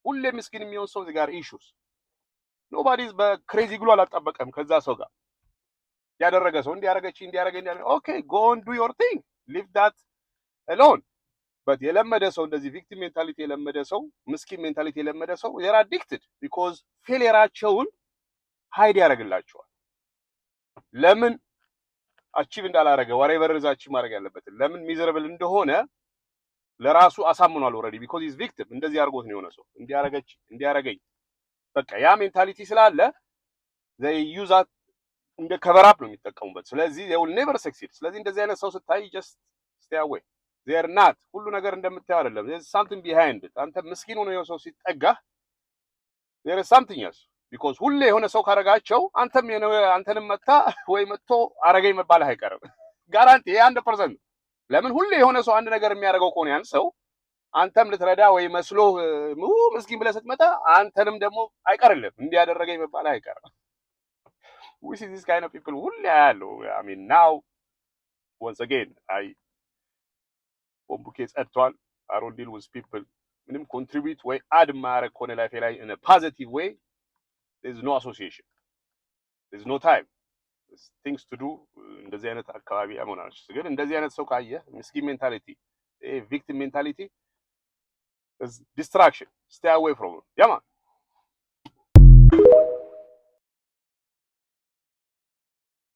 ሁሌ ምስኪን የሚሆን ሰው እዚህ ጋር ኢሹስ ኖባዲስ በክሬዚ ግሎ አላጣበቀም ከዛ ሰው ጋር ያደረገ ሰው እንዲያረጋች ኦኬ ጎ ኦን ዱ ዮር ቲንግ ሊቭ ዳት alone but የለመደ ሰው እንደዚህ ቪክቲም ሜንታሊቲ የለመደ ሰው ምስኪን ሜንታሊቲ የለመደ ሰው they are addicted because ፌሊየራቸውን ሃይድ ያደርግላቸዋል ለምን አቺቭ እንዳላረገ whatever is achieve ማድረግ ያለበት ለምን ሚዘረብል እንደሆነ ለራሱ አሳምኗል already because he is victim እንደዚህ አርጎት ነው የሆነ ሰው እንዲያረገኝ በቃ ያ ሜንታሊቲ ስላለ they use that እንደ cover up ነው የሚጠቀሙበት ስለዚህ they will never succeed ስለዚህ እንደዚህ አይነት ሰው ስታይ just stay away they are not ሁሉ ነገር እንደምታየው አይደለም there is something behind it አንተ ምስኪን ሆነ የሰው ሲጠጋ there is something else because ሁሌ የሆነ ሰው ካረጋቸው አንተንም መታ ወይ መጥቶ አረገኝ መባል አይቀርም ጋራንቲ 100% ለምን ሁሌ የሆነ ሰው አንድ ነገር የሚያደርገው ከሆነ ያን ሰው አንተም ልትረዳ ወይ መስሎ ምስኪን ብለህ ስትመጣ አንተንም ደግሞ አይቀርልም እንዲያደረገኝ መባል አይቀርም we see this kind of people ሁሌ ያለው I mean now once again ቦምቡኬ ጸድቷል I don't deal with people ምንም contribute ወይ add ማረግ ኮነ ላይፍ ላይ in a positive way there's no association there's no time there's things to do እንደዚህ አይነት አካባቢ አሞናች ግን እንደዚህ አይነት ሰው ካየ ምስኪን ሜንታሊቲ victim mentality is distraction stay away from it yeah man